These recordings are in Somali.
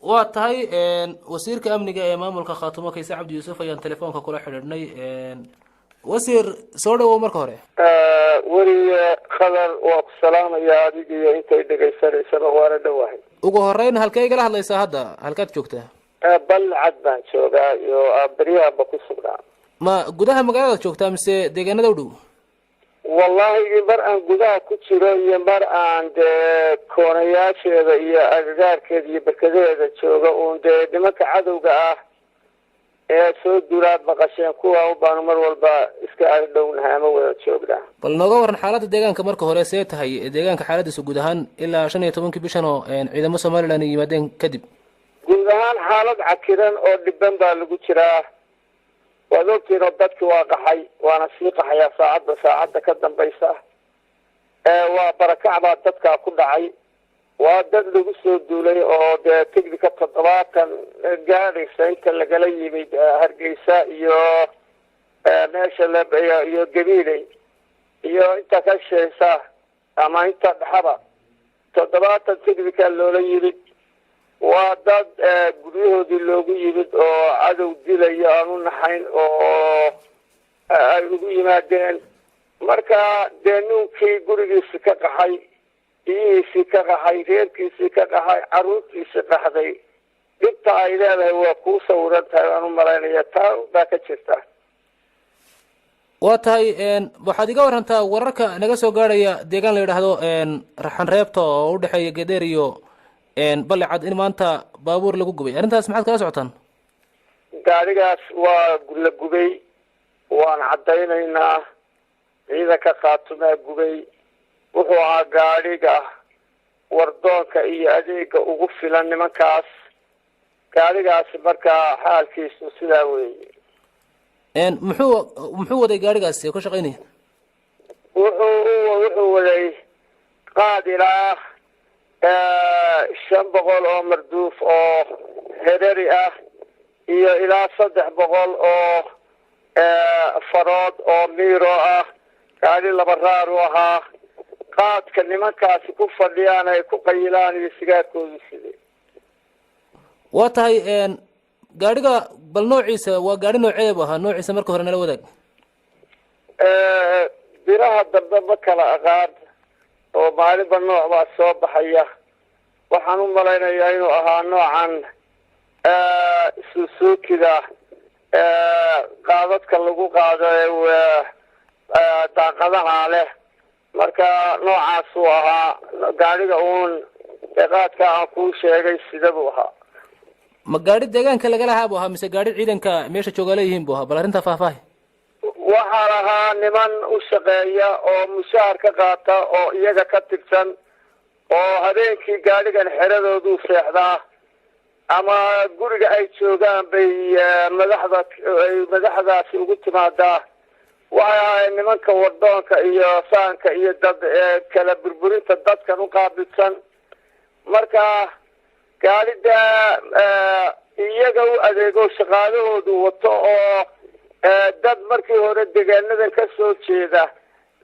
waa tahay wasiirka amniga ee maamulka khaatumo kayse cabdi yuusuf ayaan telefoonka kula xidhiidhnay wasiir soo dhawow marka hore. weriye khadar waa ku salaamaya adiga iyo intay dhegaysanaysaba waana dhowahay. ugu horeyn halkee igala hadlaysaa hadda, halkaad joogtaa? balcad baan joogaa iyo beryahanba ku sugnaa. ma gudaha magaalada joogtaa mise deegaanada u dhow? wallahi mar aan gudaha ku jiro iyo mar aan dee koonayaasheeda iyo agagaarkeeda iyo berkadeeda jooga uun dee nimanka cadowga ah ee soo duulaad maqasheen kuwa baanu mar walba iska agdhownahay ama wada joognaa. bal nooga waran xaaladda deegaanka marka hore see tahay deegaanka xaaladiisa guud ahaan ilaa 15 bishan oo ciidamo Somaliland yimaadeen kadib? guud ahaan xaalad cakiran oo dhiban baa lagu jiraa. waad ogtiin oo dadki waa qaxay waana sii qaxayaa saacadda ka dambaysa. waa barakac baa dadkaa ku dhacay. waa dad lagu soo duulay oo dee tignika 70 gaadhaysa inta lagala yimid Hargeysa iyo meesha iyo Gabiley iyo inta ka sheeysa ama inta dhaxaba 70 tignika loola yimid. waa dad guryahoodii loogu yimid oo cadow dilaya aan u naxayn oo ay ugu yimaadeen. marka dee ninkii gurigiisi ka qaxay, biyihiisii ka qaxay, reerkiisii ka qaxay, caruurtiisii qaxday, dhibta ay leedahay waa kuu sawiran tahay waan u malaynaya taa baa ka jirta. waa tahay waxaad iga warantaa wararka naga soo gaaraya deegaan la yidhaahdo raxan reebta oo u dhexeeya Gadeer iyo balcad in maanta baabuur lagu gubay, arrintaas maxaad kala socotaan? gaarigaas waa la gubay, waan caddaynaynaa. ciidanka Khaatumaa gubay. wuxuu ahaa gaadhiga wardoonka iyo adeega ugu filan nimankaas. gaadhigaasi markaa xaalkiisu sidaa weeye. muxuu waday gaadhigaasi ka shaqaynaya? wuxuu waday qaad ilaa 500 oo marduuf oo hereri ah iyo ilaa 300 oo farood oo miiro ah. gaadhi laba raar u ahaa. qaadka nimankaasi ku fadhiyaan ay ku qayilaan iyo sigaarkoodu sidee. waa tahay gaadhiga bal noociisa waa gaadhi nooceebu ahaa, noociisa marka hore nala wadaag. biraha dambe ma kala aqaan oo maalinba nooc baa soo baxaya. waxaan u malaynayaa inuu ahaa noocan Suzuki-da qaadadka lagu qaado daaqadaha leh. marka noocaas uu ahaa gaadhiga uun qaadka aan kuu sheegay sida buu ahaa. ma gaadhi deegaanka lagala haa buu ahaa mise gaadhi ciidanka meesha jooga leeyihiin buu ahaa? bal arrintaa faahfaahi. waxaa lahaa niman u shaqeeya oo mushaar ka qaata oo iyaga ka tirsan oo habeenkii gaadhigan xeradoodu seexdaa ama guriga ay joogaan bay madaxdaasi ugu timaadaa. waxay ahayd nimanka wardoonka iyo saanka iyo dad kala burburinta dadkan u qaabilsan. marka gaadhida iyaga u adeego shaqaalahoodu wato oo dad markii hore deegaanadan ka soo jeeda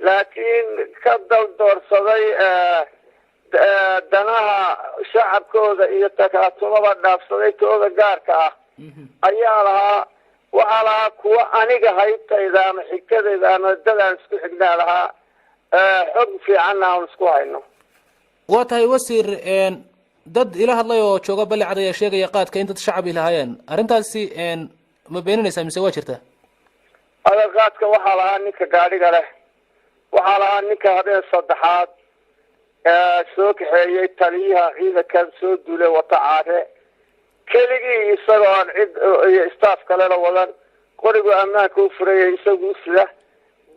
laakiin ka daldoorsaday danaha shacabkooda iyo takaatumaba dhaafsaday tooda gaarka ah ayaa lahaa. waxaa lahaa kuwa aniga haybtayda ama xigtadayda ama dadaan isku xignaa lahaa. xog fiicanna aan isku hayno. waa tahay wasiir dad ila hadlay oo jooga balcad ayaa sheegaya qaadka in dad shacabi lahaayeen, arrintaasi ma beeninaysaa mise waa jirtaa? qaadka waxaa lahaa ninka gaadhiga leh. waxaa lahaa ninka habeen saddexaad soo kaxeeyey taliyaha ciidankan soo duulay wata caare keligii isagoo aan cid iyo staff kalena wadan. qorigu ammaanka u furayay isagu sida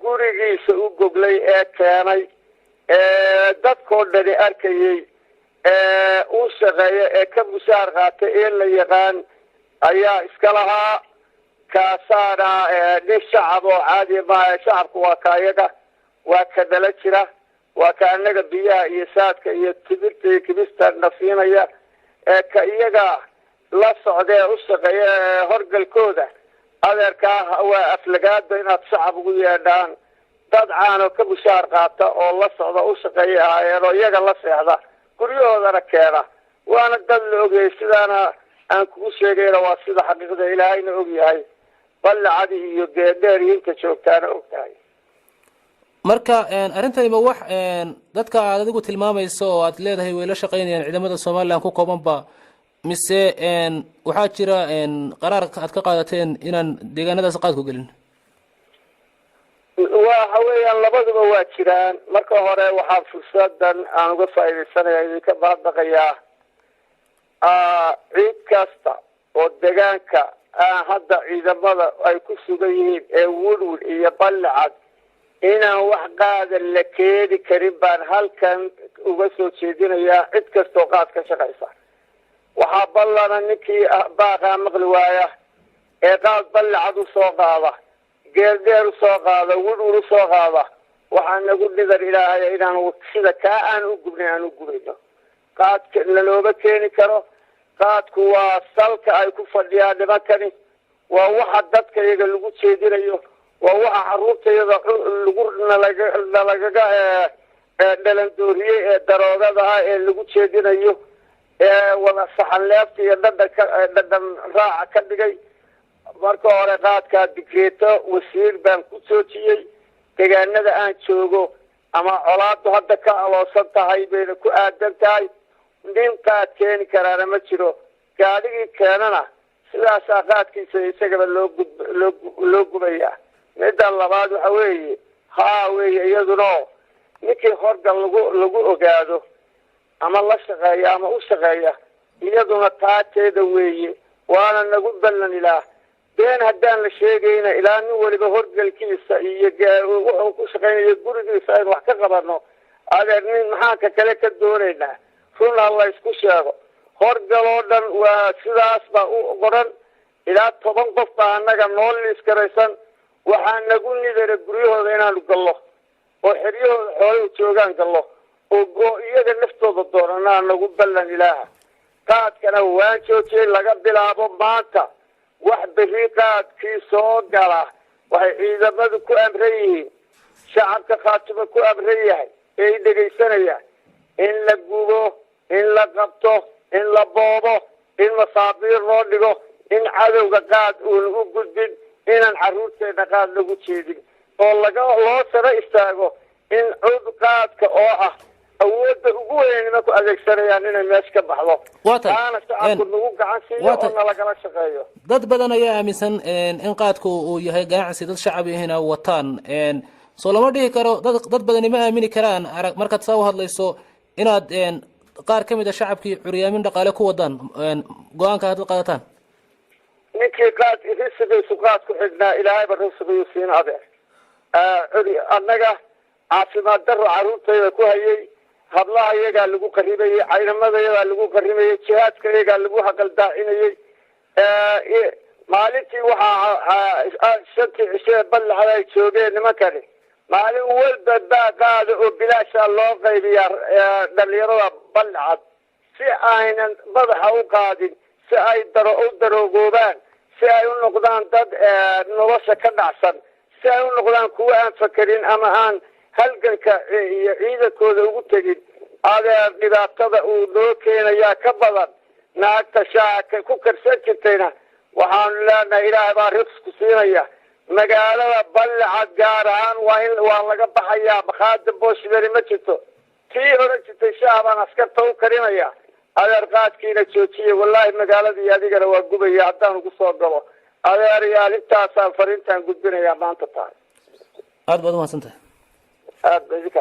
gurigiisa u goglay ee keenay dadkoo dhani arkayay uu shaqeeya ee ka mushaar qaatay ee la yaqaan ayaa iska lahaa. kaasaana nin shacab oo caadi maaha. shacabku waa ka iyaga, waa ka dhala jira, waa ka anaga biyaha iyo saadka iyo tibirta iyo kibista nasiinaya. ka iyaga la socdee u shaqeeya horgalkooda adeerkaa waa aflagaada inaad shacab ugu yeedhaan. dad caano ka mushaar qaata oo la socda u shaqeeya ahaayeen oo iyaga la seexda guryahoodana keena. وانا دل اوغي سيدانا aan kugu sheegayna waa sida xaqiiqda ilaahayna og yahay balcadi iyo geedheer inta joogtaana og tahay marka arintani ma wax dadka aad adigu tilmaamayso oo aad leedahay way la shaqeynayaan ciidamada Soomaaliland ku koobanba mise waxa jira qaraar aad ka qaadateen inaan deegaanadaas qaad ku gelin waxa weeyaan labaduba waa jiraan marka hore waxaa fursadan aan uga faa'iideysanayaa ka baaqayaa ciid kasta oo deegaanka hadda ciidamada ay ku sugan yihiin ee Woodwood iyo Balcad inaan wax qaadan la keeni karin baan halkan uga soo jeedinayaa cid kasta oo qaad ka shaqeysa waxaa ballana ninkii baaqa maqli waaya ee qaad Balcad u soo qaada geedheer u soo qaada Woodwood u soo qaada waxaan nagu dhidar ilaahay inaan sida ka aan u gubnayno qaadka looba keeni karo qaadku waa salka ay ku fadhiyaan nimankani waa waxa dadka iyaga lagu jeedinayo waa waxa caruurtayada lagaga dhalandooriyey ee daroogada ah ee lagu jeedinayo ee wada saxan leefta iyo dhadhan raaca ka dhigay marka hore qaadka digreeto wasiir baan ku joojiyey deegaanada aan joogo ama colaadu hadda ka aloosan tahay bayna ku aadan tahay nin qaad keeni karaana ma jiro gaadhigii keenana sidaasaa qaadkiisa isagaba loo gubayaa midda labaad waxa weeye weeye iyaduna ninkii horgal lagu ogaado ama la shaqeeya ama u shaqeeya iyaduna taateeda weeye waana nagu ballan ilaah been haddaan la sheegayna ilaa nin waliba horgalkiisa iyo wuxuu ku shaqeynayo gurigiisa aynu wax ka qabano adeer nin maxaanka kale ka doonaynaa run alla isku sheego horgaloo dhan waa sidaas baa u qoran ilaa 10 qof baa annaga nool iskaraysan waxaa nagu nidara guryahooda inaanu gallo oo xeryahooda xooluhu joogaan gallo oo iyaga naftooda doonanaa nagu ballan ilaaha qaadkana waan joojiyey laga bilaabo maanta wax berri qaadkii soo gala waxay ciidamadu ku amran yihiin shacabka khaatimo ku amran yahay ee dhegaysanayaan in la gubo in la qabto in la boobo in masaabiir loo dhigo in cadowga qaad uun u gudbin inaan caruurteena qaad lagu jeedin oo loo sara istaago in cud qaadka oo awoodda ugu weynima ku adeegsanayaan inay meesha ka baxdo taana shacabku nagu gacan siiyo oo nalagala shaqeeyo dad badan ayaa aaminsan in qaadku uu yahay ganacsi dad shacab ahina wataan soo lama dhihi karo dad badani ma aamini karaan markaad saa u hadlayso inaad qaar ka mid ah shacabkii curyaamin dhaqaale ku wadaan go-aanka hadda qaadataan ninkii qaad risiqiisu qaad ku xidhnaa ilaahayba risiqiyu siin adeer annaga caafimaad daro caruurtayda ku hayay hablaha iyagaa lagu qaribayey caynamada iyagaa lagu qarimayey jihaadka iyagaa lagu haqaldaacinayey maalintii waxaa 5 cishe Balcad ay joogeen nimankani maalin walba baa qaada oo bilaasha loo qaybiyaa dhalinyarada Balcad si aynan madaxa u qaadin si ay daroogoobaan si ay u noqdaan dad nolosha ka dhacsan si ay u noqdaan kuwa aan fakerin ama aan halganka iyo ciidankooda ugu tegin adeer dhibaatada uu noo keenayaa ka badan naagta shacabka ku karsan jirtayna waxaanu leenahay ilaahay baa risku siinaya magaalada Balcad gaar ahaan waa laga baxayaa bakhaada boosberi ma jirto tii oran jirtay shacabaan askarta u karinaya adeer qaadkiina joojiyey wallaahi magaaladii adigana waa gubaya haddaan ugu soo galo adeer yaal intaasaan fariintaan gudbinayaa maanta tahay aad baad u mahadsantahay aad baad idinka